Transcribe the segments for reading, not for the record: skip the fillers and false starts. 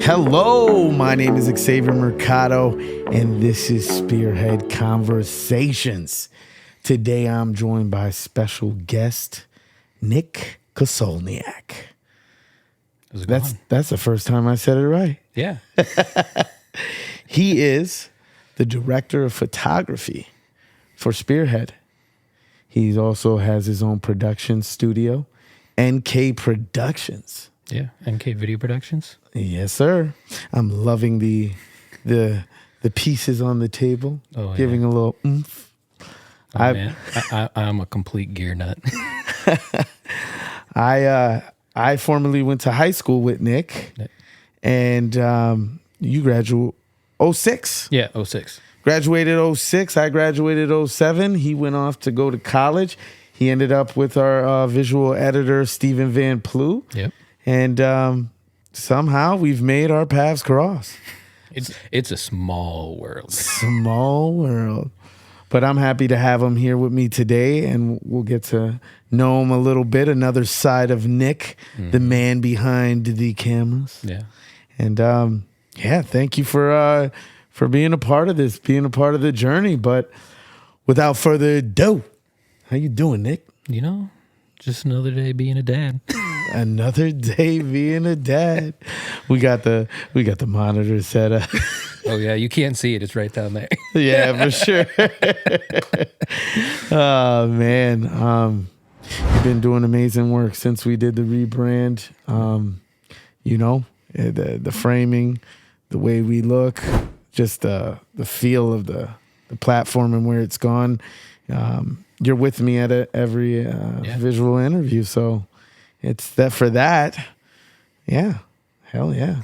Hello, my name is Xavier Mercado, and this is Spearhead Conversations. Today, I'm joined by special guest, Nick Koscielniak. That's the first time I said it right. Yeah. He is the director of photography for Spearhead. He also has his own production studio, NK Productions. Yeah, NK Video Productions. Yes, sir. I'm loving the pieces on the table, giving a little oomph. Man, I'm a complete gear nut. I formerly went to high school with Nick, and you graduated 06. Yeah, 06. Graduated 06. I graduated 07. He went off to go to college. He ended up with our visual editor, Stephen Van Plu. Yep. And somehow we've made our paths cross. It's a small world. Small world. But I'm happy to have him here with me today, and we'll get to know him a little bit, another side of Nick, the man behind the cameras. Yeah. And thank you for being a part of this, being a part of the journey. But without further ado, how you doing, Nick? You know, just another day being a dad. Another day being a dad. We got the monitor set up. Oh yeah, you can't see it. It's right down there. Yeah, for sure. Oh man, you've been doing amazing work since we did the rebrand. The framing, the way we look, just the feel of the platform and where it's gone. You're with me at every visual interview, so it's that for that. Yeah, hell yeah.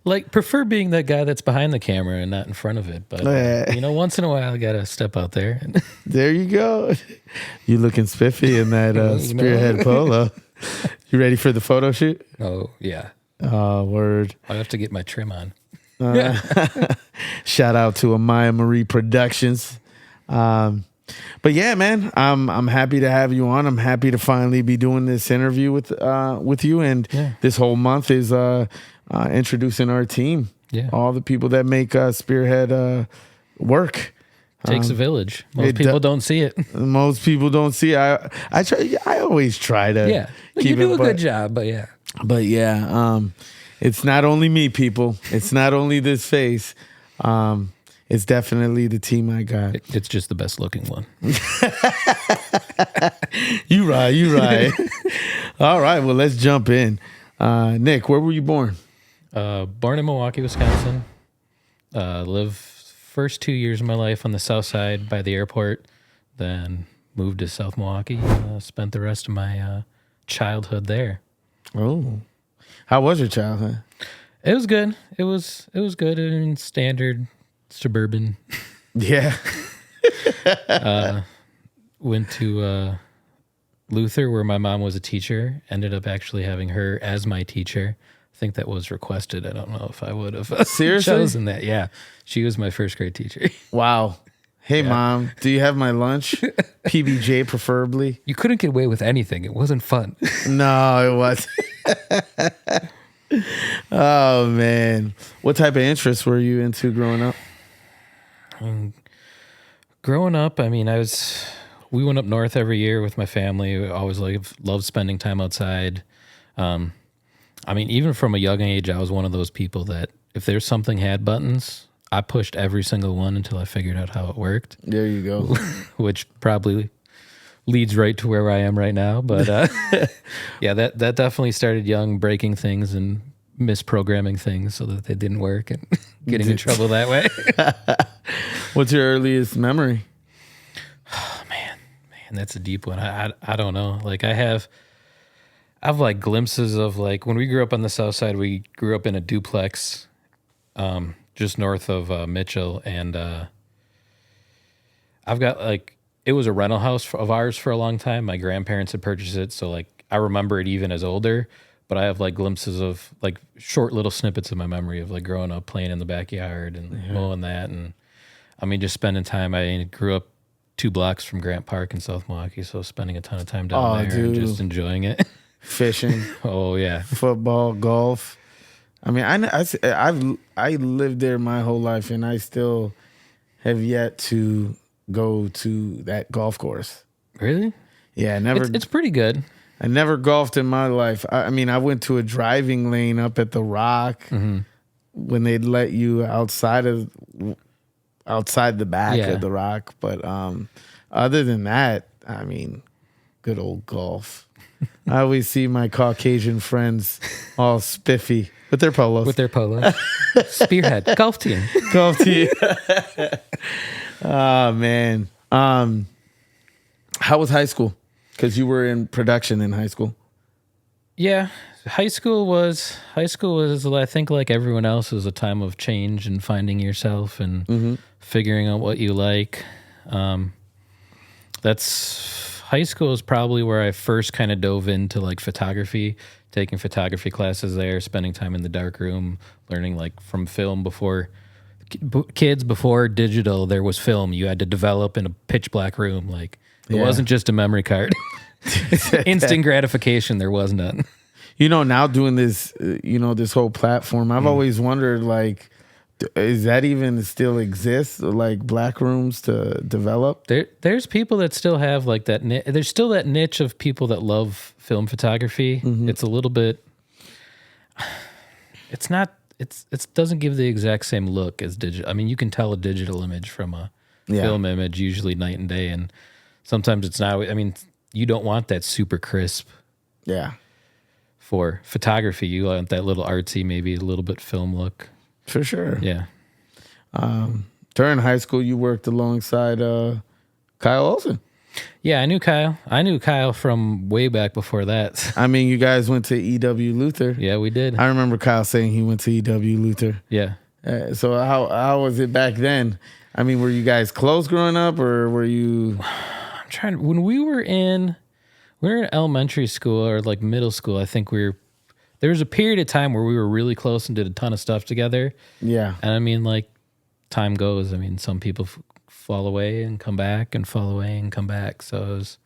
Like, prefer being that guy that's behind the camera and not in front of it. But, once in a while, I got to step out there. There you go. You looking spiffy in that Spearhead polo. You ready for the photo shoot? Oh, yeah. Oh, word. I have to get my trim on. Shout out to Amaya Marie Productions. But yeah, man, I'm happy to have you on. I'm happy to finally be doing this interview with you. And this whole month is introducing our team. Yeah, all the people that make Spearhead work. Takes a village. Most people don't see it. Most people don't see it. I try. I always try to. Yeah, you do a good job, but yeah. But yeah, it's not only me, people. It's not only this face. It's definitely the team I got. It's just the best looking one. You right. All right, well, let's jump in. Nick, where were you born? Born in Milwaukee, Wisconsin. Lived first 2 years of my life on the south side by the airport. Then moved to South Milwaukee. Spent the rest of my childhood there. Oh, how was your childhood? It was good. It was good. I mean, standard suburban. Yeah. Went to Luther, where my mom was a teacher. Ended up actually having her as my teacher. I think that was requested. I don't know if I would have chosen that. Yeah. She was my first grade teacher. Wow. Hey, Mom, do you have my lunch? PBJ preferably. You couldn't get away with anything. It wasn't fun. No, it wasn't. Oh, man. What type of interests were you into growing up? Growing up, I mean, we went up north every year with my family. We always loved spending time outside. I mean, even from a young age, I was one of those people that if there's something had buttons, I pushed every single one until I figured out how it worked. There you go. Which probably leads right to where I am right now. But yeah, that definitely started young, breaking things and misprogramming things so that they didn't work and getting in trouble that way. What's your earliest memory? Oh, man, that's a deep one. I don't know. Like I've like glimpses of like when we grew up on the south side, we grew up in a duplex just north of Mitchell. And I've got like, it was a rental house of ours for a long time. My grandparents had purchased it. So like, I remember it even as older, but I have like glimpses of like short little snippets of my memory of like growing up playing in the backyard and mowing that. And I mean, just spending time. I grew up 2 blocks from Grant Park in South Milwaukee, so spending a ton of time down there dude. and just enjoying it. Fishing. Oh yeah, football, golf. I mean, I lived there my whole life, and I still have yet to go to that golf course. Really? Yeah, I never. It's pretty good. I never golfed in my life. I mean, I went to a driving lane up at the Rock when they'd let you outside the back of the Rock. But other than that, I mean, good old golf. I always see my Caucasian friends all spiffy with their polos. Spearhead golf team. Golf team. Oh man. How was high school? Because you were in production in high school. Yeah, high school was. I think like everyone else, was a time of change and finding yourself and figuring out what you like. High school is probably where I first kind of dove into like photography, taking photography classes there, spending time in the dark room, learning like from film before digital. There was film you had to develop in a pitch black room. Like it wasn't just a memory card. Instant gratification. There was none. Now doing this, this whole platform, I've always wondered, like, is that even still exists, like black rooms to develop? There's people that still have like that. There's still that niche of people that love film photography. It's a little bit. It's not. It doesn't give the exact same look as digital. I mean, you can tell a digital image from a film image usually night and day, and sometimes it's not. I mean, you don't want that super crisp. Yeah. For photography, you want that little artsy, maybe a little bit film look. For sure. Yeah. During high school, you worked alongside Kyle Olsen. Yeah, I knew Kyle. I knew Kyle from way back before that. I mean, you guys went to E.W. Luther. Yeah, we did. I remember Kyle saying he went to E.W. Luther. Yeah. So how was it back then? I mean, were you guys close growing up, or were you? I'm trying. When we were in elementary school or like middle school, I think there was a period of time where we were really close and did a ton of stuff together. Yeah. And I mean, like, time goes. I mean, some people fall away and come back and fall away and come back. So it was,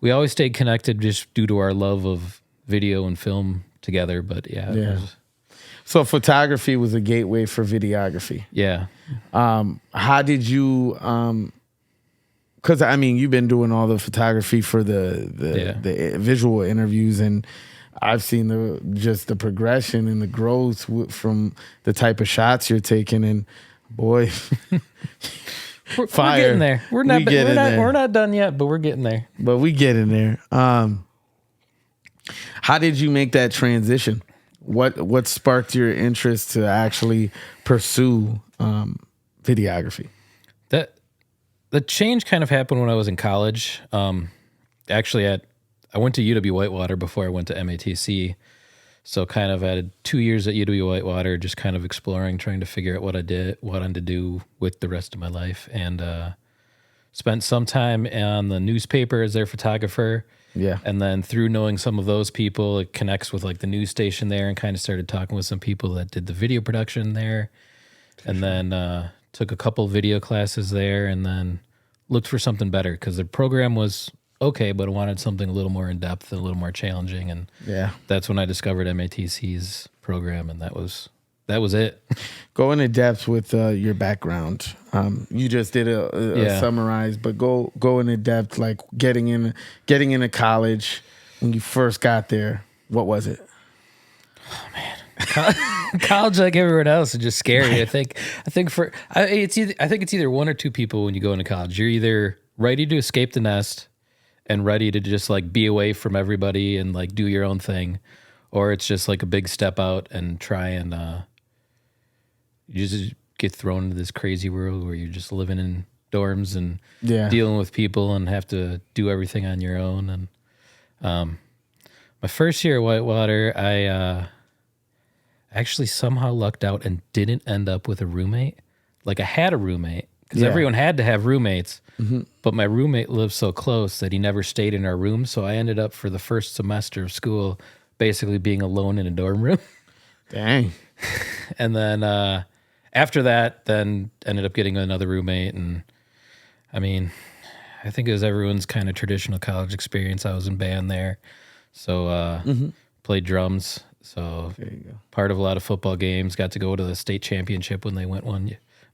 we always stayed connected just due to our love of video and film together. But yeah. So photography was a gateway for videography. Yeah. How did you, because I mean, you've been doing all the photography for the visual interviews, and I've seen the progression and the growth from the type of shots you're taking, and boy, we're getting there. We're not done yet, but we're getting there. But we get in there. How did you make that transition? What sparked your interest to actually pursue videography? The change kind of happened when I was in college. Actually, I went to UW Whitewater before I went to MATC. So kind of had 2 years at UW Whitewater, just kind of exploring, trying to figure out what I wanted to do with the rest of my life. And spent some time on the newspaper as their photographer. Yeah. And then through knowing some of those people, it connects with like the news station there, and kind of started talking with some people that did the video production there. And then took a couple video classes there, and then looked for something better because the program was okay, but I wanted something a little more in depth and a little more challenging. And that's when I discovered MATC's program, and that was it. Go into depth with your background. You just did a summarize, but go into depth, like getting into college when you first got there. What was it? Oh man. College, like everyone else, is just scary. I think it's either one or two people when you go into college. You're either ready to escape the nest and ready to just like be away from everybody and like do your own thing, or it's just like a big step out and try and you just get thrown into this crazy world where you're just living in dorms and dealing with people and have to do everything on your own. And my first year at Whitewater, I actually somehow lucked out and didn't end up with a roommate. Like I had a roommate because everyone had to have roommates, but my roommate lived so close that he never stayed in our room. So I ended up for the first semester of school basically being alone in a dorm room. Dang. And then after that, then ended up getting another roommate, and I mean, I think it was everyone's kind of traditional college experience. I was in band there. So played drums. So There you go. part of a lot of football games. Got to go to the state championship when they went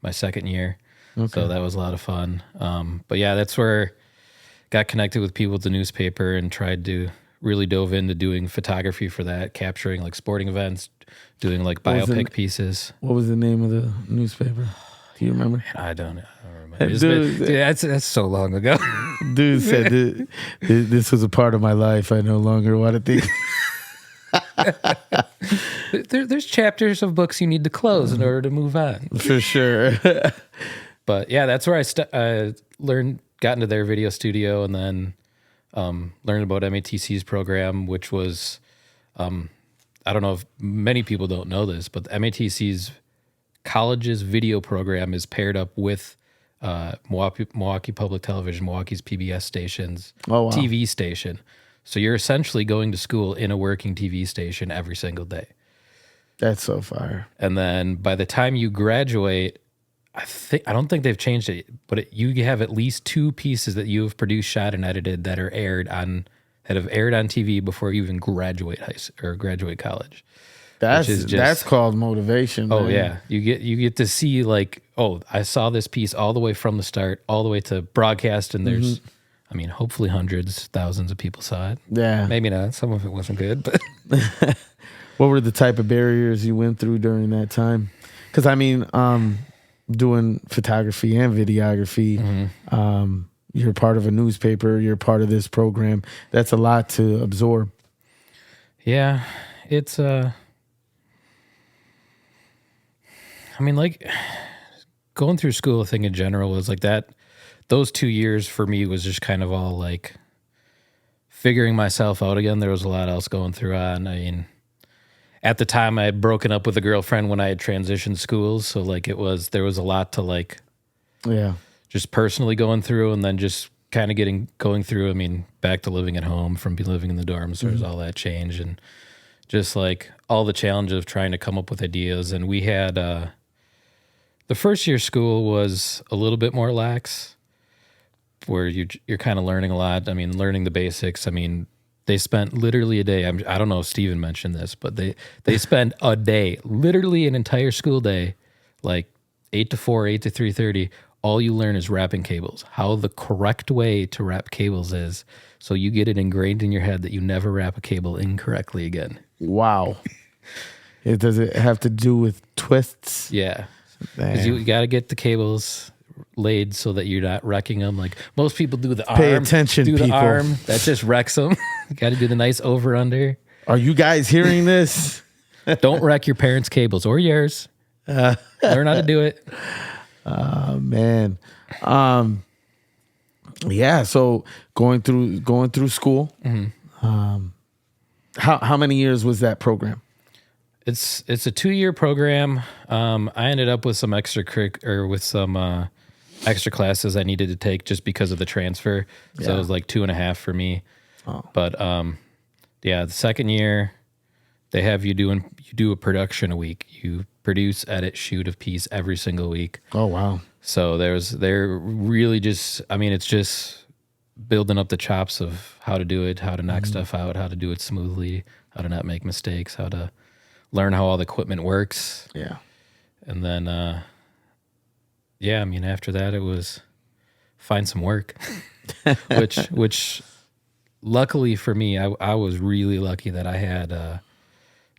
my second year. Okay. So that was a lot of fun. But yeah, that's where got connected with people at the newspaper and tried to really dove into doing photography for that, capturing like sporting events, doing like biopic pieces. What was the name of the newspaper? Do you remember? I don't remember. Dude, that's so long ago. Dude said this was a part of my life I no longer want to think. There's chapters of books you need to close in order to move on. For sure. But yeah, that's where I got into their video studio, and then learned about MATC's program, which was, I don't know if many people don't know this, but MATC's college's video program is paired up with Milwaukee Public Television, Milwaukee's PBS station's TV station. So you're essentially going to school in a working TV station every single day. That's so fire. And then by the time you graduate, I don't think they've changed it, but you have at least 2 pieces that you have produced, shot, and edited that have aired on TV before you even graduate graduate college. That's called motivation. Oh man. yeah, you get to see like, oh, I saw this piece all the way from the start, all the way to broadcast, and there's, I mean, hopefully hundreds, thousands of people saw it. Yeah, maybe not. Some of it wasn't good, but what were the type of barriers you went through during that time? Because I mean, doing photography and videography, you're part of a newspaper, you're part of this program. That's a lot to absorb. Yeah, it's I mean, like going through school, I think in general was like that. Those 2 years for me was just kind of all like figuring myself out again. There was a lot else going through on. I mean, at the time I had broken up with a girlfriend when I had transitioned schools. So like there was a lot to like, just personally going through, and then just kind of going through, I mean, back to living at home from living in the dorms. So there's all that change, and just like all the challenge of trying to come up with ideas. And we had, the first year school was a little bit more lax, where you're kind of learning a lot. I mean, learning the basics. I mean, they spent literally a day. I don't know if Steven mentioned this, but they spent a day, literally an entire school day, like 8 to 4, 8 to 3:30. All you learn is wrapping cables, how the correct way to wrap cables is, so you get it ingrained in your head that you never wrap a cable incorrectly again. Wow. Does it have to do with twists? Yeah. Because you got to get the cables laid so that you're not wrecking them. Like most people do the arm. Pay attention, people. The arm. That just wrecks them. You got to do the nice over-under. Are you guys hearing this? Don't wreck your parents' cables or yours. Learn how to do it. Man. Yeah, so going through school. How many years was that program? It's a 2-year program. I ended up with some extra classes I needed to take just because of the transfer. So it was like 2.5 for me. Oh. But the second year they have you do a production a week. You produce, edit, shoot a piece every single week. Oh wow. So they're really just, I mean, it's just building up the chops of how to do it, how to knock stuff out, how to do it smoothly, how to not make mistakes, how to learn how all the equipment works. Yeah. And then, I mean, after that, it was find some work, which luckily for me, I was really lucky that I had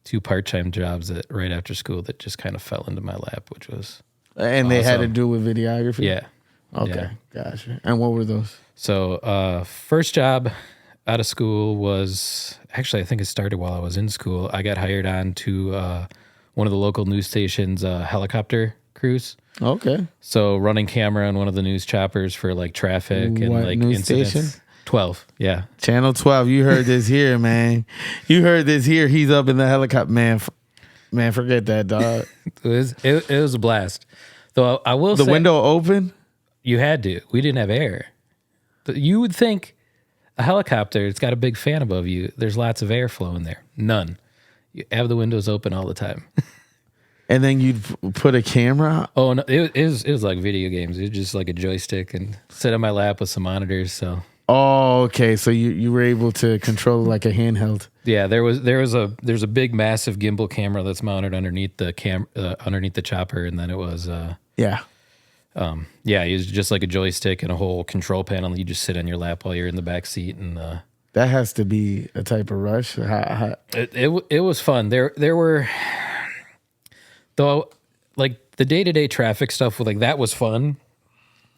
2 part-time jobs right after school that just kind of fell into my lap, which was and they had to do with videography? Yeah. Okay, gotcha. And what were those? So first job out of school was, actually I think it started while I was in school. I got hired on to one of the local news stations' helicopter crews. Okay. So running camera on one of the news choppers for like traffic and like news incidents. Station? 12, yeah. Channel 12. You heard this here, man. You heard this here. He's up in the helicopter, man. Man, forget that, dog. It was a blast. Though I will say, the window open. You had to. We didn't have air. You would think a helicopter, it's got a big fan above you. There's lots of airflow in there. None. You have the windows open all the time. And then you'd put a camera. Oh no, it was like video games. It was just like a joystick and sit on my lap with some monitors. So. Oh, okay. So you were able to control like a handheld. Yeah, there's a big massive gimbal camera that's mounted underneath the underneath the chopper, and then it was yeah. It was just like a joystick and a whole control panel. You just sit on your lap while you're in the back seat, and that has to be a type of rush. It was fun. There were, though, like the day-to-day traffic stuff, like that was fun.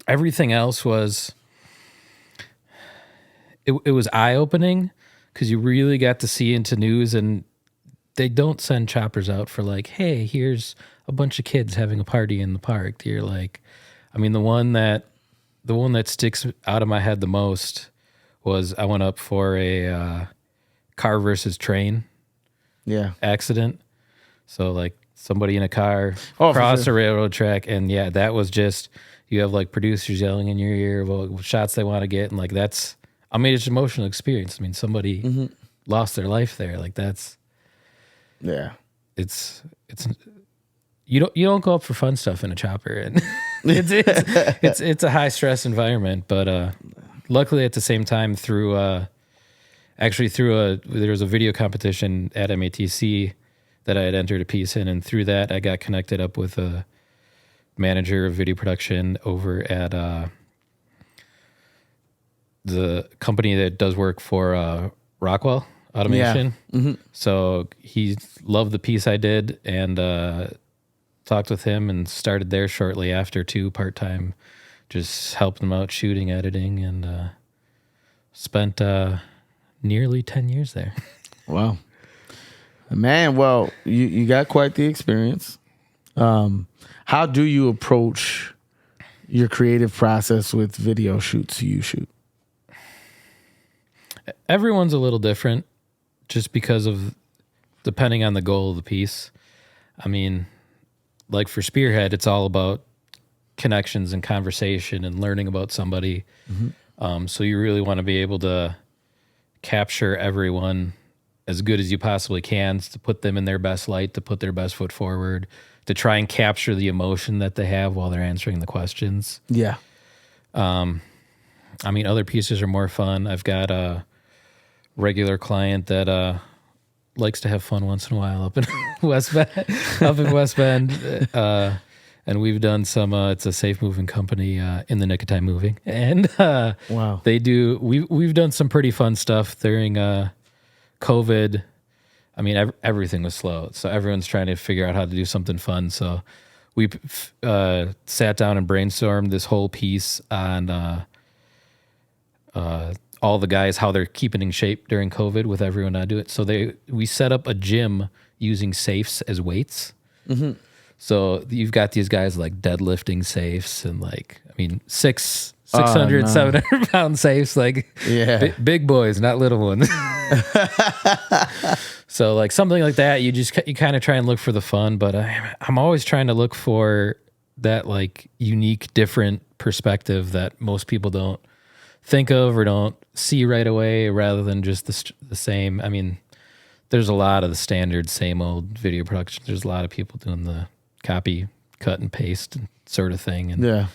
Everything else was, it was eye-opening because you really got to see into news, and they don't send choppers out for like, hey, here's a bunch of kids having a party in the park. You're like, I mean, the one that sticks out of my head the most was I went up for a car versus train accident. So like somebody in a car crossed a railroad track, and that was just, you have like producers yelling in your ear about shots they want to get, and like it's an emotional experience. I mean, somebody lost their life there. Like that's it's you don't go up for fun stuff in a chopper, and it's a high stress environment. But luckily, at the same time, there was a video competition at MATC that I had entered a piece in, and through that, I got connected up with a manager of video production over at the company that does work for Rockwell Automation. Yeah. Mm-hmm. So he loved the piece I did, and talked with him and started there shortly after too, part-time, just helping him out shooting, editing, and spent nearly 10 years there. Wow. Man, well, you got quite the experience. How do you approach your creative process with video shoots you shoot? Everyone's a little different just because of depending on the goal of the piece. I mean, like for Spearhead, it's all about connections and conversation and learning about somebody. Mm-hmm. So you really want to be able to capture everyone as good as you possibly can, to put them in their best light, to put their best foot forward, to try and capture the emotion that they have while they're answering the questions. Yeah. I mean, other pieces are more fun. I've got a regular client that likes to have fun once in a while up in West Bend, and we've done some. It's a safe moving company, In the Nick of Time Moving, and wow, they do. We've done some pretty fun stuff during COVID. I mean, everything was slow, so everyone's trying to figure out how to do something fun. So we sat down and brainstormed this whole piece on all the guys, how they're keeping in shape during COVID with everyone not do it. So we set up a gym using safes as weights. Mm-hmm. So you've got these guys like deadlifting safes and 600, 700 pound safes, big boys, not little ones. So like something like that, you kind of try and look for the fun, but I'm always trying to look for that like unique, different perspective that most people don't think of or don't see right away, rather than just the same. I mean, there's a lot of the standard, same old video production. There's a lot of people doing the copy, cut and paste sort of thing. And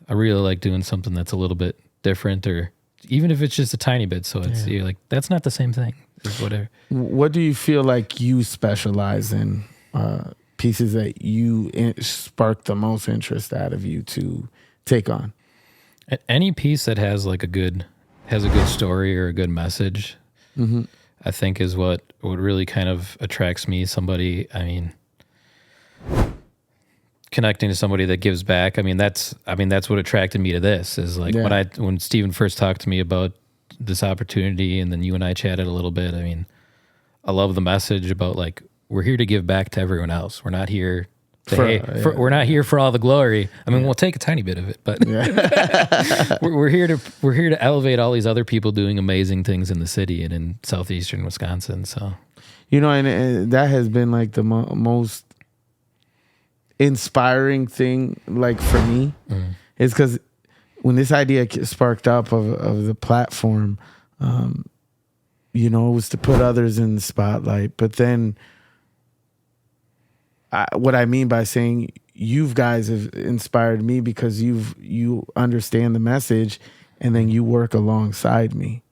I really like doing something that's a little bit different, or even if it's just a tiny bit. So you're like, that's not the same thing. It's whatever. What do you feel like you specialize in? Pieces that you spark the most interest out of you to take on? Any piece that has like a good story or a good message, mm-hmm. I think is what really kind of attracts me. Somebody, I mean, connecting to somebody that gives back. I mean, that's what attracted me to this, is like when Steven first talked to me about this opportunity, and then you and I chatted a little bit. I mean, I love the message about like, we're here to give back to everyone else. We're not here we're not here for all the glory. I mean, we'll take a tiny bit of it, but we're here to elevate all these other people doing amazing things in the city and in southeastern Wisconsin. So, and that has been like the most inspiring thing, like for me, is because when this idea sparked up of the platform, it was to put others in the spotlight, but then what I mean by saying you guys have inspired me because you understand the message, and then you work alongside me.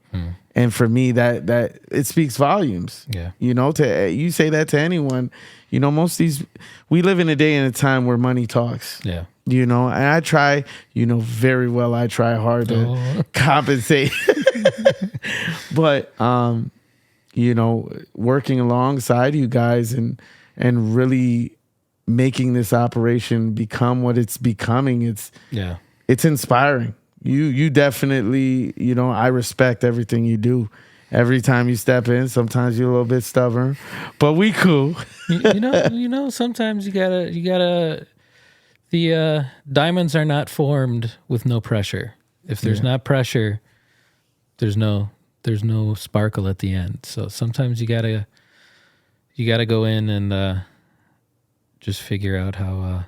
And for me, that it speaks volumes. Yeah. To you say that to anyone, most of these, we live in a day and a time where money talks. Yeah. And I try, very well, I try hard to compensate. But, working alongside you guys and really making this operation become what it's becoming, it's inspiring. You definitely, I respect everything you do. Every time you step in, sometimes you're a little bit stubborn, but we cool. Sometimes you gotta, the diamonds are not formed with no pressure. If there's not pressure, there's no sparkle at the end. So sometimes you gotta go in and just figure out how.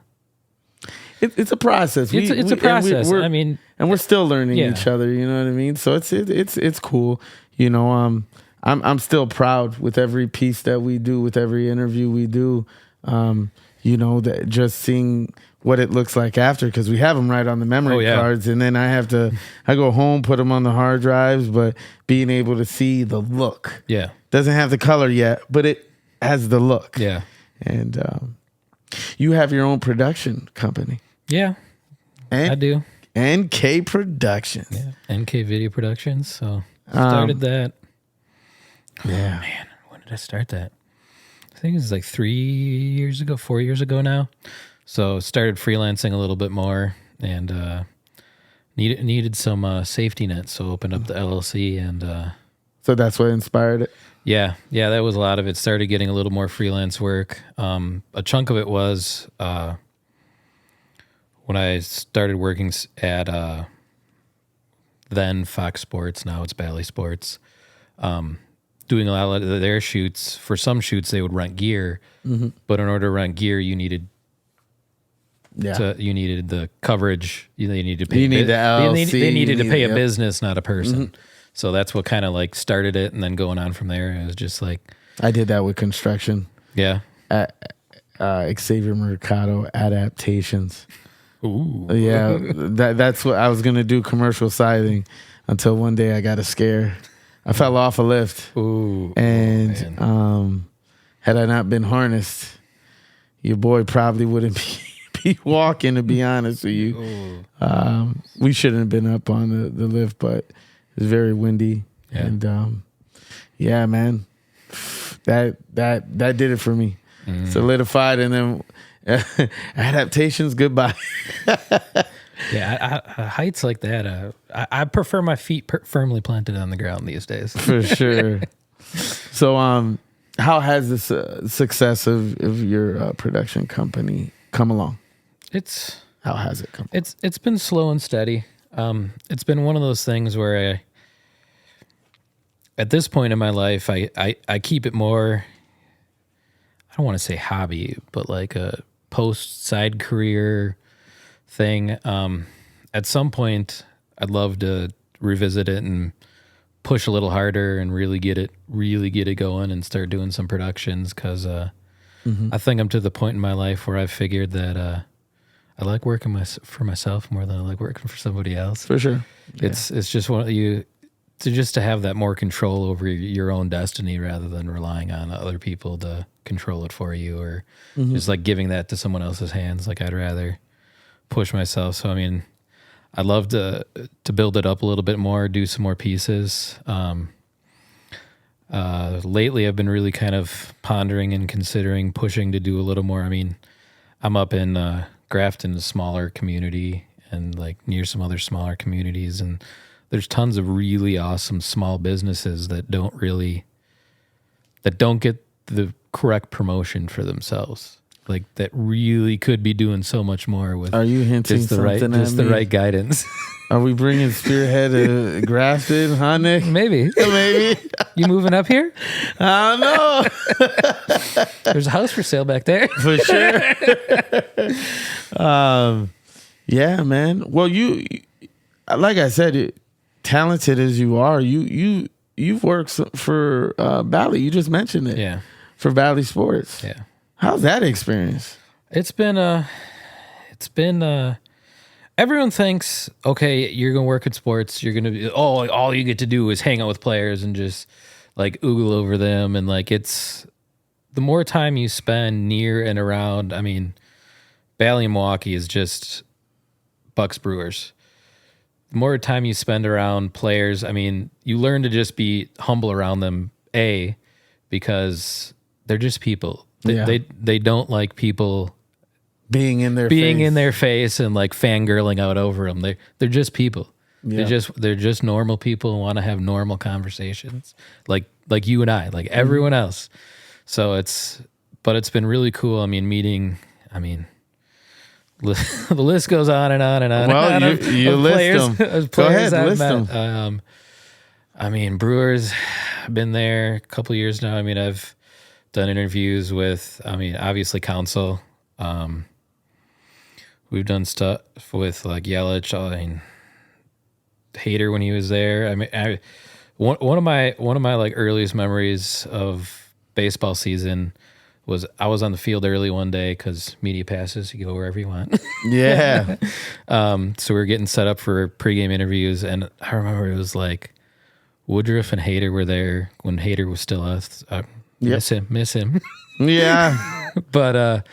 It's a process. It's a process. And we're still learning each other. You know what I mean? So it's cool. I'm still proud with every piece that we do, with every interview we do. That just seeing what it looks like after, because we have them right on the memory cards, and then I go home, put them on the hard drives. But being able to see the look, doesn't have the color yet, but it has the look. Yeah, and you have your own production company. Yeah, I do. NK Productions. Yeah, NK Video Productions. So started that. Yeah. Oh, man, when did I start that? I think it's like 4 years ago now. So started freelancing a little bit more, and needed some safety net. So opened up the LLC, and so that's what inspired it. Yeah, that was a lot of it. Started getting a little more freelance work. A chunk of it was when I started working at then Fox Sports, now it's Bally Sports, doing a lot of their shoots. For some shoots, they would rent gear, but in order to rent gear, you needed the coverage. You needed to pay. You need the LLC. They needed to pay a business, not a person. So that's what kind of like started it, and then going on from there, it was just like I did that with construction. Yeah, Xavier Mercado Adaptations. Ooh, yeah, that's what I was gonna do, commercial siding, until one day I got a scare. I fell off a lift. Ooh, and had I not been harnessed, your boy probably wouldn't be walking. To be honest with you, we shouldn't have been up on the lift, but it was very windy, and man, that did it for me. Solidified, and then adaptations. Goodbye. Yeah, heights like that. I prefer my feet firmly planted on the ground these days. For sure. So, how has this success of your production company come along? How has it come? It's been slow and steady. It's been one of those things where at this point in my life, I keep it more, I don't want to say hobby, but like a post-side career thing. At some point, I'd love to revisit it and push a little harder and really get it going and start doing some productions, because I think I'm to the point in my life where I've figured that I like working for myself more than I like working for somebody else. For sure. It's just to have that more control over your own destiny rather than relying on other people to control it for you, or just like giving that to someone else's hands. Like, I'd rather push myself. So, I mean, I'd love to build it up a little bit more, do some more pieces. Lately, I've been really kind of pondering and considering pushing to do a little more. I mean, I'm up in Grafton, a smaller community, and like near some other smaller communities, and there's tons of really awesome small businesses that don't get the correct promotion for themselves. Like, that really could be doing so much more with. Are you hinting just the something right, just at the me? right guidance? Are we bringing Spearhead to Grafton, huh, Nick? Maybe. Maybe. You moving up here? I don't know. There's a house for sale back there. For sure. Yeah, man. Well, you, like I said, talented as you are, you've worked for Bally. You just mentioned it. Yeah. For Bally Sports. Yeah. How's that experience? It's been everyone thinks, okay, you're going to work in sports. You're going to be, all you get to do is hang out with players and just like oogle over them. And like, it's the more time you spend near and around. I mean, Bally, Milwaukee is just Bucks Brewers. The more time you spend around players, I mean, you learn to just be humble around them. Because they're just people. They don't like people being in their face and like fangirling out over them. They're just people. Yeah. They're just normal people and want to have normal conversations, like you and I, like everyone else. So it's been really cool. I mean, the list goes on and on and on. Well, you list them. Go ahead, list them. I mean, Brewers, I've been there a couple of years now. I mean, I've done interviews with, obviously Council. We've done stuff with like Yelich. I mean, Hader when he was there. I mean, one of my like earliest memories of baseball season was I was on the field early one day because media passes, you go wherever you want. Yeah. So we were getting set up for pregame interviews, and I remember it was like Woodruff and Hader were there when Hader was still us. Miss him. Yeah. But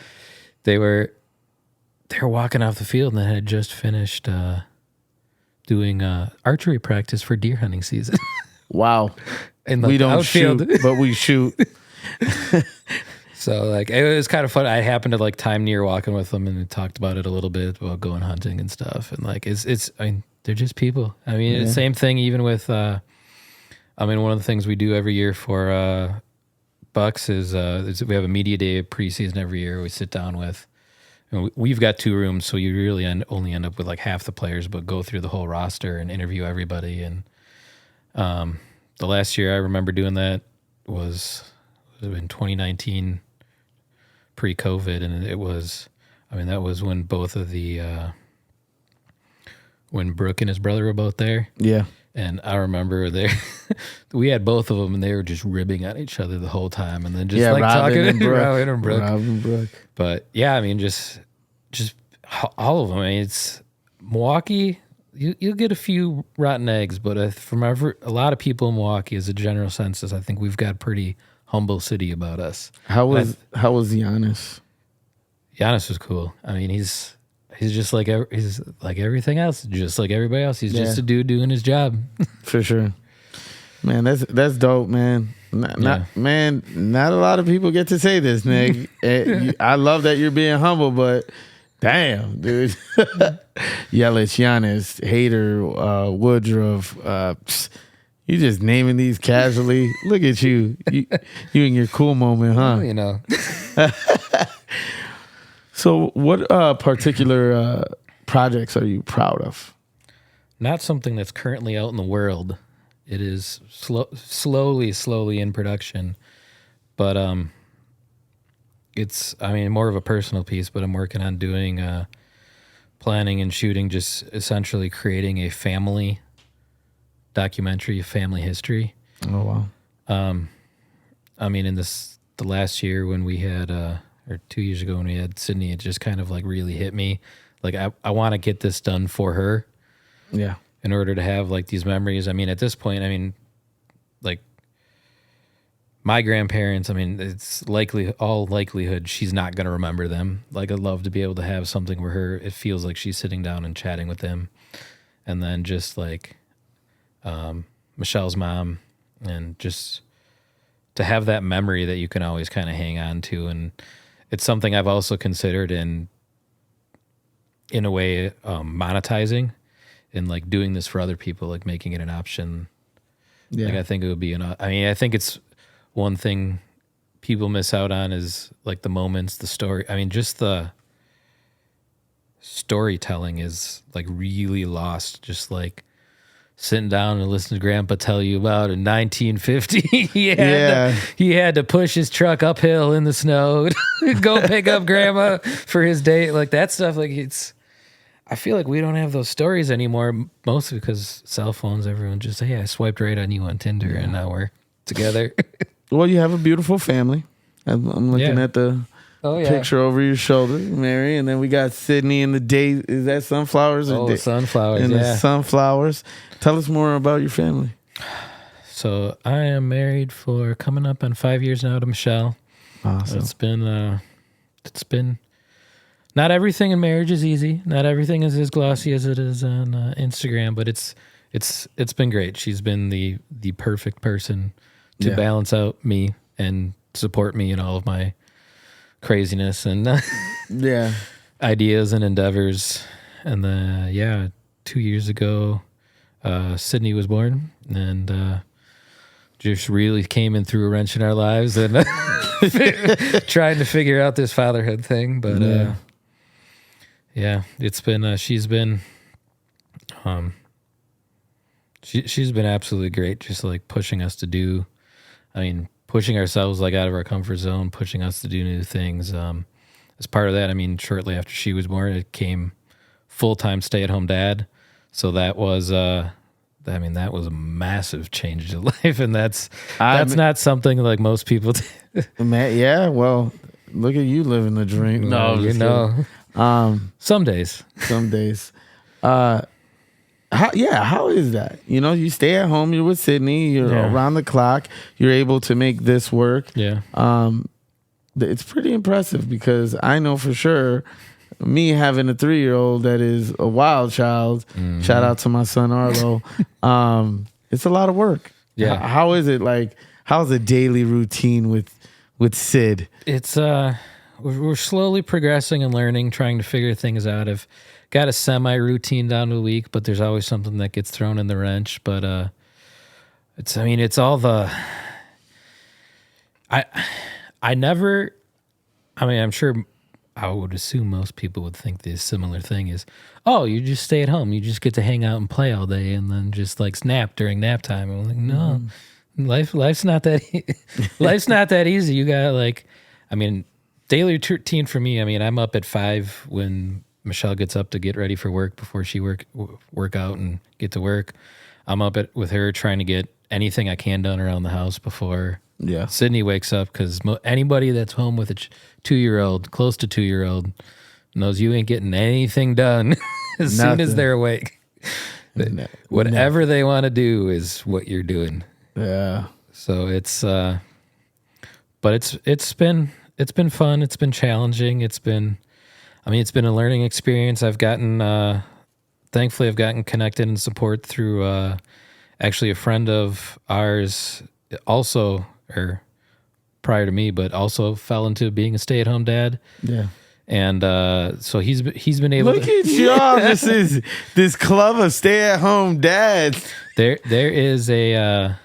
they were walking off the field and they had just finished doing archery practice for deer hunting season. Wow. And we don't shoot, but we shoot. So like it was kind of fun. I happened to like time near walking with them and we talked about it a little bit about going hunting and stuff. And like it's I mean, they're just people. I mean, it's the same thing even with one of the things we do every year for Bucks is we have a media day preseason every year. We sit down with, we've got 2 rooms, so you really only end up with like half the players, but go through the whole roster and interview everybody. And the last year I remember doing that was in 2019, pre-COVID, and it was, that was when both of the when Brooke and his brother were both there. Yeah. And I remember we had both of them, and they were just ribbing at each other the whole time, and then just like talking to Robin and Brooke. But yeah, I mean, just all of them. I mean, it's Milwaukee. You'll get a few rotten eggs, but from a lot of people in Milwaukee, as a general census, I think we've got a pretty humble city about us. How was Giannis? Giannis was cool. I mean, he's just like everything else, just like everybody else. He's just a dude doing his job. For sure, man. That's dope, man. Not a lot of people get to say this, Nick. I love that you're being humble, but damn, dude. Yelich, Giannis, Hader, Woodruff. You just naming these casually. Look at you. You in your cool moment, huh? You know. So what particular projects are you proud of? Not something that's currently out in the world. It is slowly in production. But it's, more of a personal piece, but I'm working on doing planning and shooting, just essentially creating a family documentary, family history. Oh, wow. In the last year when we had... or 2 years ago when we had Sydney, it just kind of like really hit me. Like I want to get this done for her. Yeah. In order to have like these memories. At this point, like my grandparents, it's all likelihood she's not going to remember them. Like I'd love to be able to have something where it feels like she's sitting down and chatting with them. And then just like Michelle's mom, and just to have that memory that you can always kind of hang on to. And it's something I've also considered in a way, monetizing and like doing this for other people, like making it an option. Yeah. Like I think it would be I think it's one thing people miss out on is like the moments, the story. Just the storytelling is like really lost. Just like sitting down and listening to Grandpa tell you about in 1950, he had to push his truck uphill in the snow, go pick up Grandma for his date. Like that stuff. Like I feel like we don't have those stories anymore, mostly because cell phones. Everyone just say, "Hey, I swiped right on you on Tinder, and now we're together." Well, you have a beautiful family. I'm looking at the Oh yeah. Picture over your shoulder, Mary, and then we got Sydney and the day. Is that sunflowers? Oh, sunflowers. And yeah. the sunflowers. Tell us more about your family. So I am married for coming up on 5 years now to Michelle. Awesome. It's been. Not everything in marriage is easy. Not everything is as glossy as it is on Instagram, but it's been great. She's been the perfect person to balance out me and support me in all of my craziness and ideas and endeavors. And 2 years ago, Sydney was born, and just really came in through a wrench in our lives and trying to figure out this fatherhood thing. But it's been she's been she's been absolutely great, just like pushing us to do, pushing ourselves like out of our comfort zone, pushing us to do new things. As part of that, shortly after she was born, it came full-time stay-at-home dad. So that was that was a massive change to life, and that's not something like most people do. Yeah, well, look at you living the dream. No, some days. How is that? You stay at home, you're with Sydney, you're around the clock, you're able to make this work. Yeah. It's pretty impressive, because I know for sure, me having a 3-year-old that is a wild child, shout out to my son Arlo, it's a lot of work. Yeah. How is it like? How's a daily routine with Sid? It's we're slowly progressing and learning, trying to figure things out. I've got a semi-routine down to a week, but there's always something that gets thrown in the wrench. But it's all the I'm sure I would assume most people would think the similar thing is, oh, you just stay at home, you just get to hang out and play all day, and then just like snap during nap time. I'm like, no, life's not that life's not that easy. You got daily routine for me. I'm up at 5 when Michelle gets up to get ready for work before she work out and get to work. I'm up with her trying to get anything I can done around the house before Sydney wakes up, because anybody that's home with a 2-year-old, close to 2-year-old, knows you ain't getting anything done as soon as they're awake. Whatever they want to do is what you're doing. Yeah. So it's but it's been fun. It's been challenging. It's been a learning experience. Thankfully I've gotten connected and support through actually a friend of ours, also, or prior to me, but also fell into being a stay-at-home dad. Yeah. And so he's been able to... Look at y'all. This club of stay-at-home dads. There is a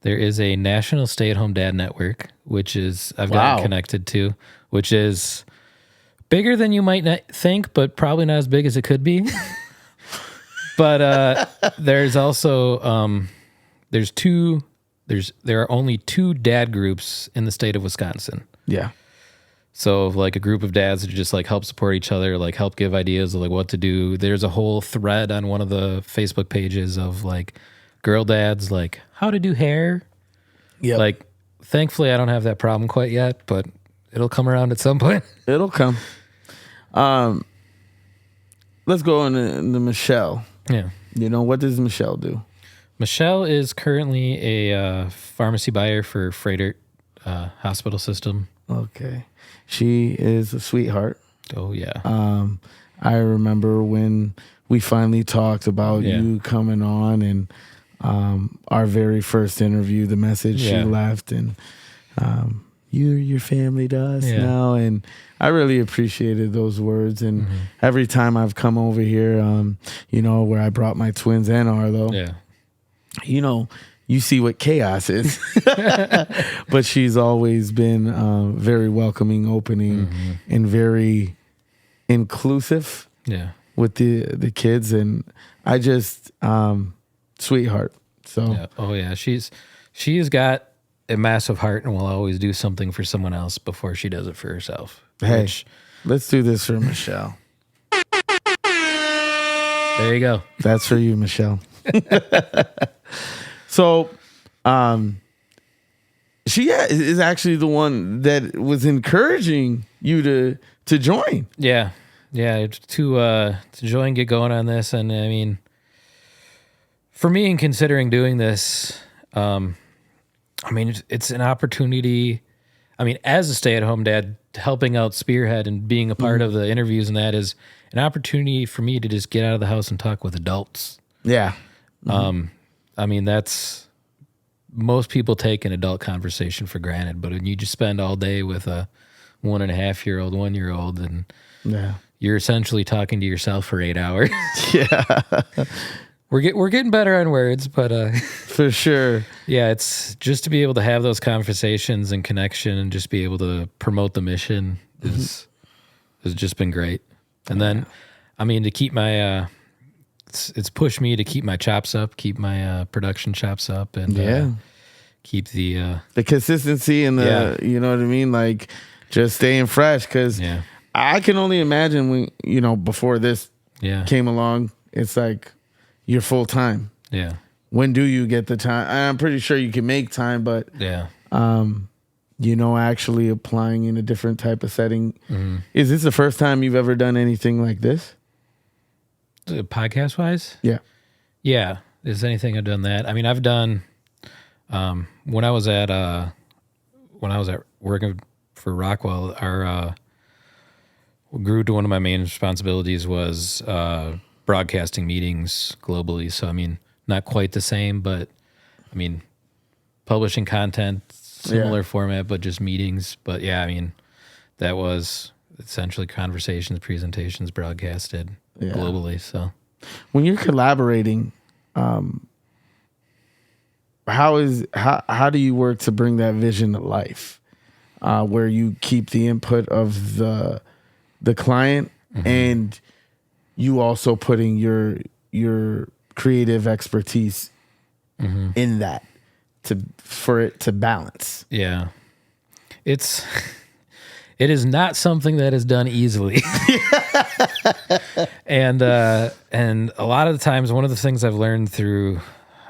national stay-at-home dad network, which is I've gotten connected to, which is bigger than you might not think, but probably not as big as it could be. But there's also there are only 2 dad groups in the state of Wisconsin. Yeah. So like a group of dads that just like help support each other, like help give ideas of like what to do. There's a whole thread on one of the Facebook pages of like girl dads, like how to do hair. Yeah. Like, thankfully I don't have that problem quite yet, but it'll come around at some point. It'll come. Let's go into Michelle. Yeah. What does Michelle do? Michelle is currently a pharmacy buyer for Freighter hospital system. Okay. She is a sweetheart. Oh, yeah. I remember when we finally talked about you coming on, and our very first interview, the message she left, and your family to us now. And I really appreciated those words. And every time I've come over here, where I brought my twins and Arlo, you see what chaos is. But she's always been very welcoming, opening, and very inclusive with the kids. And I just, sweetheart. So, she's got a massive heart and will always do something for someone else before she does it for herself. Hey, let's do this for Michelle. There you go. That's for you, Michelle. So, she is actually the one that was encouraging you to join. Yeah. To join, get going on this. And I mean, for me, in considering doing this, I mean, it's an opportunity. I mean, as a stay-at-home dad, helping out Spearhead and being a part of the interviews and that is an opportunity for me to just get out of the house and talk with adults. Yeah. I mean, most people take an adult conversation for granted, but when you just spend all day with a 1.5-year-old, 1-year-old, and you're essentially talking to yourself for 8 hours. Yeah. We're getting better on words, but for sure. Yeah, it's just to be able to have those conversations and connection and just be able to promote the mission has just been great. And then, I mean, to keep my it's pushed me to keep my chops up, keep my production chops up, and keep the consistency and the you know what I mean, like just staying fresh. Because I can only imagine when before this came along, it's like you're full time. Yeah. When do you get the time? I'm pretty sure you can make time, but actually applying in a different type of setting. Mm-hmm. Is this the first time you've ever done anything like this? Podcast wise? Yeah. Yeah. Is anything I've done that? I mean, I've done when I was at working for Rockwell, our grew to one of my main responsibilities was broadcasting meetings globally. So I mean, not quite the same, but I mean, publishing content, similar format, but just meetings. But yeah, I mean, that was essentially conversations, presentations, broadcasted globally. So when you're collaborating, how do you work to bring that vision to life, where you keep the input of the client and you also putting your creative expertise in that for it to balance? Yeah. It is not something that is done easily. And a lot of the times, one of the things I've learned through,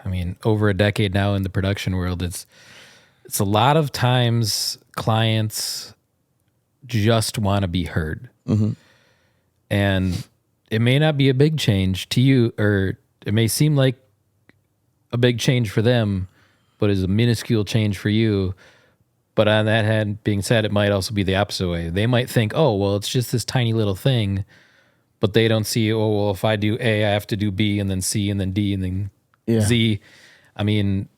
I mean, over a decade now in the production world, it's a lot of times clients just want to be heard. And it may not be a big change to you, or it may seem like a big change for them, but is a minuscule change for you. But on that hand being said, it might also be the opposite way. They might think, oh, well, it's just this tiny little thing, but they don't see, oh, well, if I do A, I have to do B, and then C, and then D, and then Z. I mean,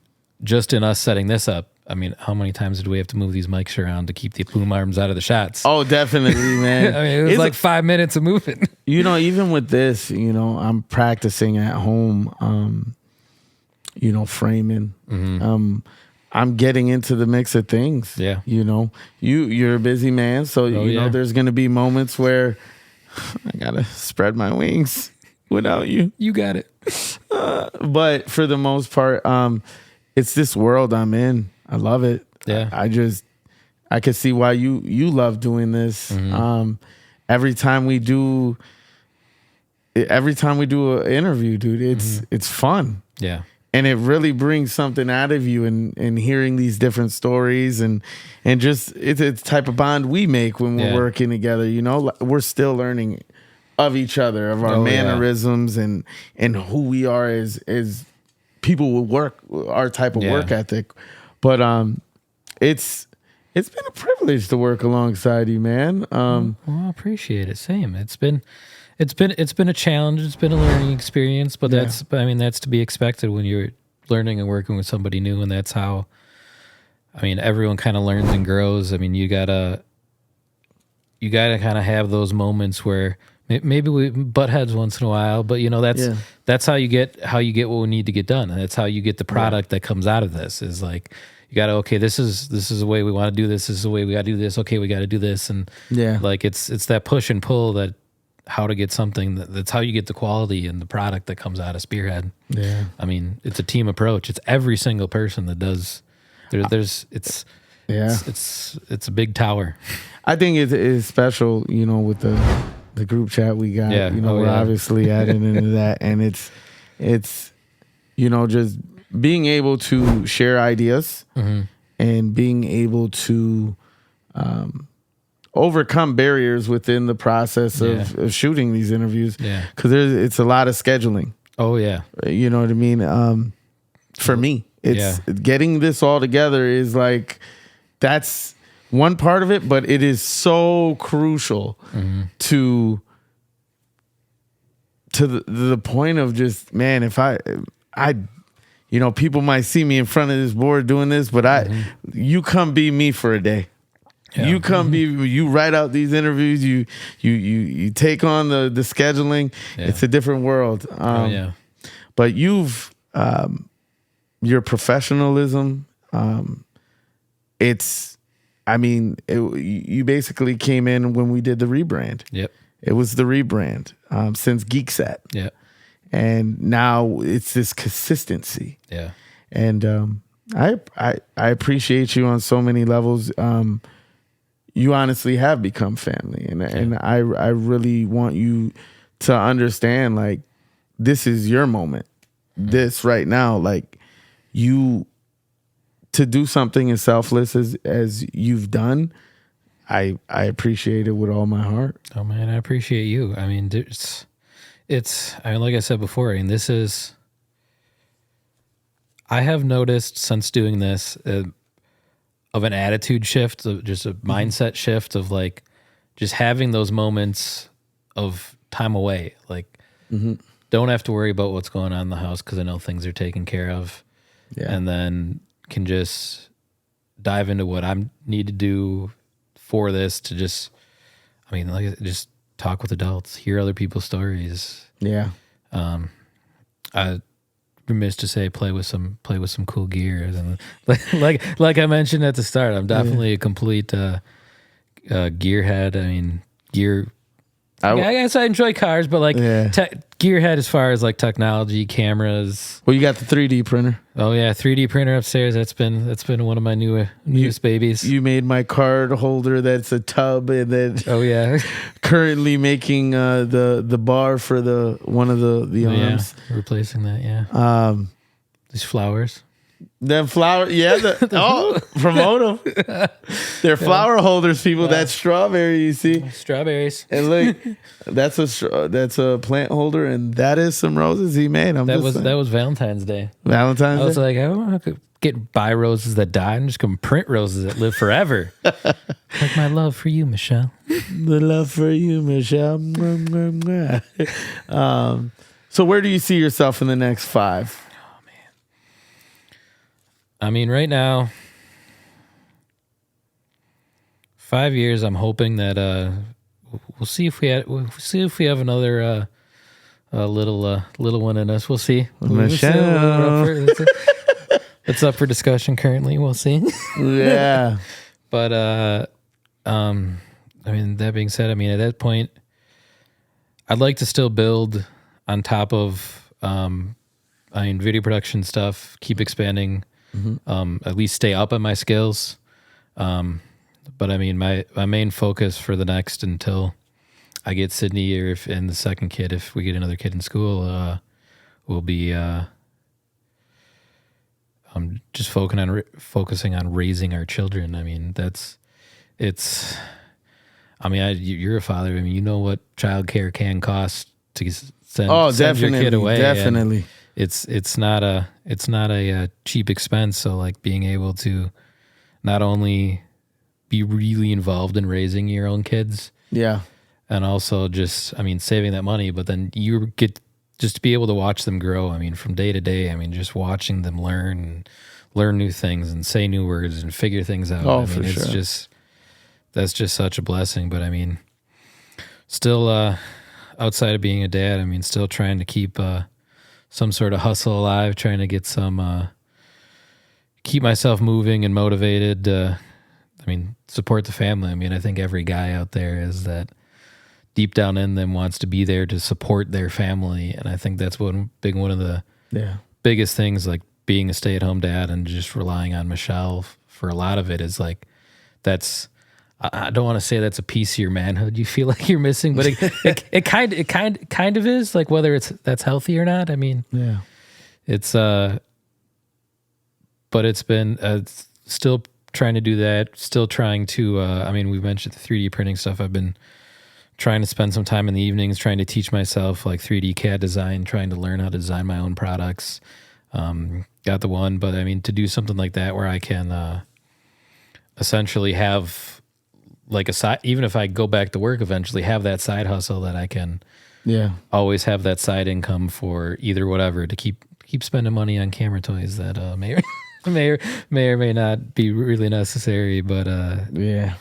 just in us setting this up, I mean, how many times did we have to move these mics around to keep the boom arms out of the shots? Oh, definitely, man. I mean, it was 5 minutes of moving. Even with this, I'm practicing at home, framing. I'm getting into the mix of things. Yeah. You're a busy man, so there's going to be moments where I got to spread my wings without you. You got it. But for the most part, it's this world I'm in. I love it. Yeah. I can see why you love doing this. Every time we do an interview, dude, it's fun. Yeah. And it really brings something out of you, and hearing these different stories and just it's a type of bond we make when we're working together. We're still learning of each other, of our mannerisms and who we are as people with work, our type of work ethic. But it's been a privilege to work alongside you, man. Well, I appreciate it. Same. It's been a challenge. It's been a learning experience, but that's to be expected when you're learning and working with somebody new, and that's how. I mean, everyone kind of learns and grows. I mean, you gotta kind of have those moments where maybe we butt heads once in a while, but that's how you get what we need to get done, and that's how you get the product that comes out of this. Is like you gotta this is the way we want to do this. This is the way we gotta do this. Okay, we got to do this, and like it's that push and pull that. How to get something that's how you get the quality and the product that comes out of Spearhead. Yeah. I mean, it's a team approach. It's every single person that does it's a big tower. I think it's special, with the group chat we got, we're obviously adding into that, and it's just being able to share ideas and being able to overcome barriers within the process of shooting these interviews. Yeah. Because it's a lot of scheduling. Oh, yeah. You know what I mean? For me, it's getting this all together is like, that's one part of it, but it is so crucial to the point of just, man, if I you know, people might see me in front of this board doing this, but you come be me for a day. Yeah. You come you write out these interviews, you take on the scheduling. Yeah. It's a different world. But you've your professionalism, you basically came in when we did the rebrand. Yep. It was the rebrand since GeekSet. Yeah. And now it's this consistency. Yeah. And I appreciate you on so many levels. You honestly have become family. And I really want you to understand, like, this is your moment. This right now, like, you to do something as selfless as you've done, I appreciate it with all my heart. Oh man, I appreciate you. I mean, like I said before, I mean, I have noticed since doing this of an attitude shift, of just a mindset shift of like just having those moments of time away. Like, don't have to worry about what's going on in the house because I know things are taken care of. Yeah. And then can just dive into what I need to do for this to just, I mean, like, just talk with adults, hear other people's stories. Yeah. I remiss to say play with some cool gear. And like I mentioned at the start, I'm definitely a complete gearhead. I mean, gear. I guess I enjoy cars, but like gearhead as far as like technology, cameras. Well, you got the 3D printer. Oh yeah, 3D printer upstairs. That's been one of my newest babies. You made my card holder. That's a tub, and then currently making the bar for one of the arms. Yeah, replacing that. Yeah. These flowers. Them flower, promote them. They're flower holders, people. Wow. That's strawberry, you see. Strawberries. And look, that's a plant holder, and that is some roses he made. That was Valentine's Day. Valentine's Day? I was like, I don't want to buy roses that die. I'm just going to print roses that live forever. Like my love for you, Michelle. The love for you, Michelle. So where do you see yourself in the next 5? I mean, right now, 5 years. I'm hoping that we'll see if we have another little one in us. We'll see. Michelle. It's up for discussion currently. We'll see. Yeah. But I mean, that being said, I mean, at that point, I'd like to still build on top of video production stuff. Keep expanding. At least stay up on my skills. But I mean, my main focus for the next, until I get Sydney and the second kid, if we get another kid in school, will be just focusing on raising our children. I mean, you're a father. I mean, you know what childcare can cost to send your kid away. Definitely. It's not a cheap expense. So like being able to not only be really involved in raising your own kids, and also just, I mean, saving that money, but then you get just to be able to watch them grow. I mean, from day to day. I mean, just watching them learn new things and say new words and figure things out. Oh, I mean, for sure. That's just such a blessing. But I mean, still outside of being a dad, I mean, still trying to keep some sort of hustle alive, trying to get keep myself moving and motivated. I mean, support the family. I mean, I think every guy out there is that deep down in them wants to be there to support their family. And I think that's one of the biggest things, like being a stay-at-home dad and just relying on Michelle for a lot of it is like, I don't want to say that's a piece of your manhood you feel like you're missing, but it kind of is, like, whether that's healthy or not. I mean, it's but it's been still trying to do that. Still trying to, I mean, we mentioned the 3D printing stuff. I've been trying to spend some time in the evenings trying to teach myself like 3D CAD design, trying to learn how to design my own products. Got the one, but I mean, to do something like that where I can essentially have like a side, even if I go back to work eventually, have that side hustle that I can always have that side income for either whatever to keep spending money on camera toys that may or may not be really necessary, but yeah.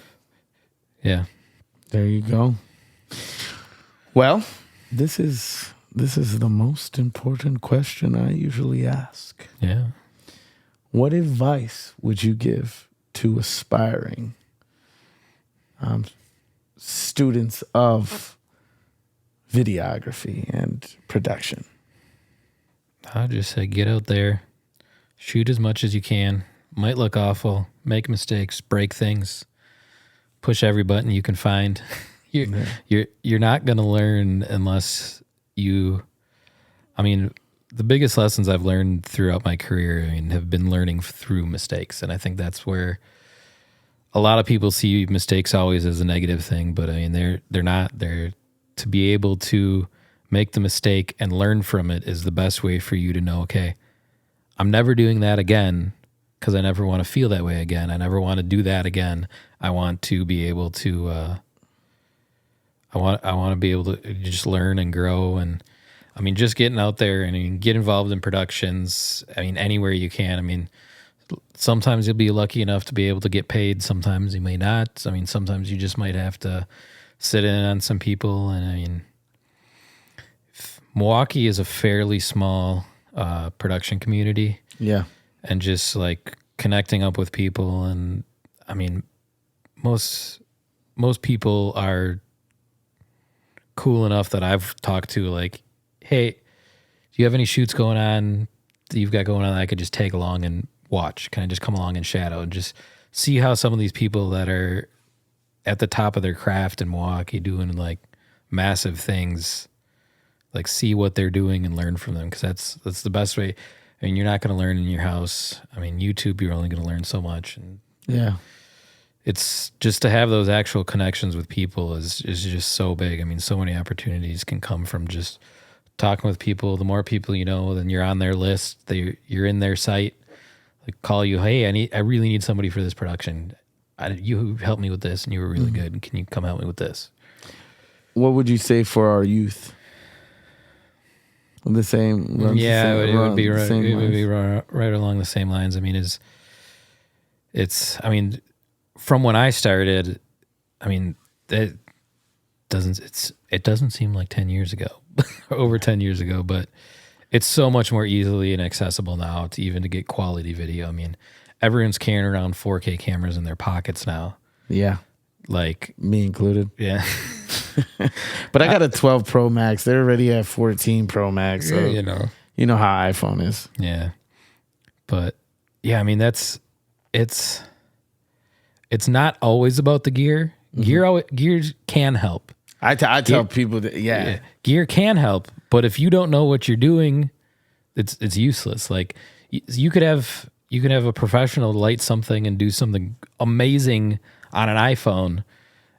There you go. Well, this is the most important question I usually ask. Yeah. What advice would you give to aspiring students of videography and production? I'll just say get out there, shoot as much as you can. Might look awful, make mistakes, break things, push every button you can find. You're not going to learn unless you, I mean, the biggest lessons I've learned throughout my career, I mean, have been learning through mistakes. And I think that's where a lot of people see mistakes always as a negative thing, but I mean, they're not. They're to be able to make the mistake and learn from it is the best way for you to know, okay, I'm never doing that again because I never want to feel that way again. I never want to do that again. I want to be able to, I want to be able to just learn and grow. And I mean, just getting out there and get involved in productions. I mean, anywhere you can. I mean, sometimes you'll be lucky enough to be able to get paid. Sometimes you may not. I mean, sometimes you just might have to sit in on some people. And I mean, Milwaukee is a fairly small production community. Yeah. And just like connecting up with people. And I mean, most people are cool enough that I've talked to, like, hey, do you have any shoots going on that you've got going on that I could just take along and watch? Can I just come along and shadow and just see how some of these people that are at the top of their craft in Milwaukee doing like massive things, like see what they're doing and learn from them? Because that's the best way. I mean, you're not going to learn in your house. I mean, YouTube, you're only going to learn so much. And yeah, it's just to have those actual connections with people is just so big. I mean, so many opportunities can come from just talking with people. The more people you know, then you're on their list. You're in their site. Like call you, hey, I really need somebody for this production. You helped me with this, and you were really good. Can you come help me with this? What would you say for our youth? The same. It would be right along the same lines. I mean, I mean, from when I started, I mean, it doesn't seem like 10 years ago, over 10 years ago, but it's so much more easily and accessible now to get quality video. I mean, everyone's carrying around 4K cameras in their pockets now. Yeah. Like me included. Yeah. But I got a 12 Pro Max. They're already at 14 Pro Max. So you know how iPhone is. Yeah. But yeah, I mean, it's not always about the gear. Gear can help. I tell people that, gear can help, but if you don't know what you're doing, it's useless. Like you could have a professional light something and do something amazing on an iPhone,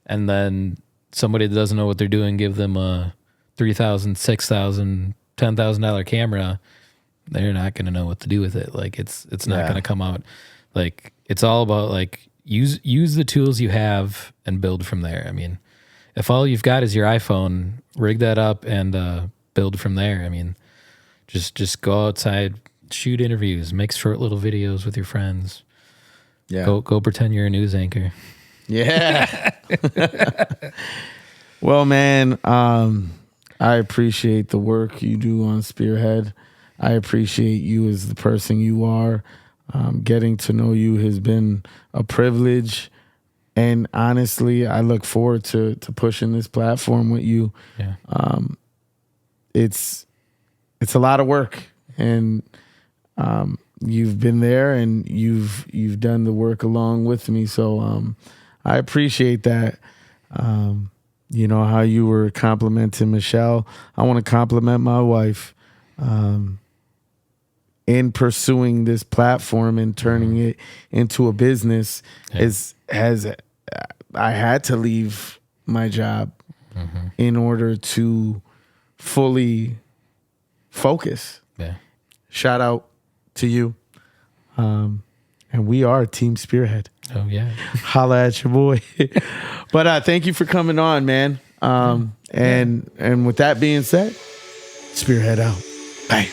and then somebody that doesn't know what they're doing, give them a $3,000, $6,000, $10,000 camera. They're not going to know what to do with it. Like it's not going to come out. Like it's all about like use the tools you have and build from there. I mean, if all you've got is your iPhone, rig that up and build from there. I mean, just go outside, shoot interviews, make short little videos with your friends. Yeah. Go pretend you're a news anchor. Yeah. Well, man, I appreciate the work you do on Spearhead. I appreciate you as the person you are. Getting to know you has been a privilege. And honestly, I look forward to pushing this platform with you. Yeah. It's a lot of work, and you've been there and you've done the work along with me. So I appreciate that. You know how you were complimenting Michelle. I want to compliment my wife. in pursuing this platform and turning it into a business I had to leave my job in order to fully focus. Yeah. Shout out to you. And we are Team Spearhead. Oh, yeah. Holla at your boy. But thank you for coming on, man. And with that being said, Spearhead out. Bye.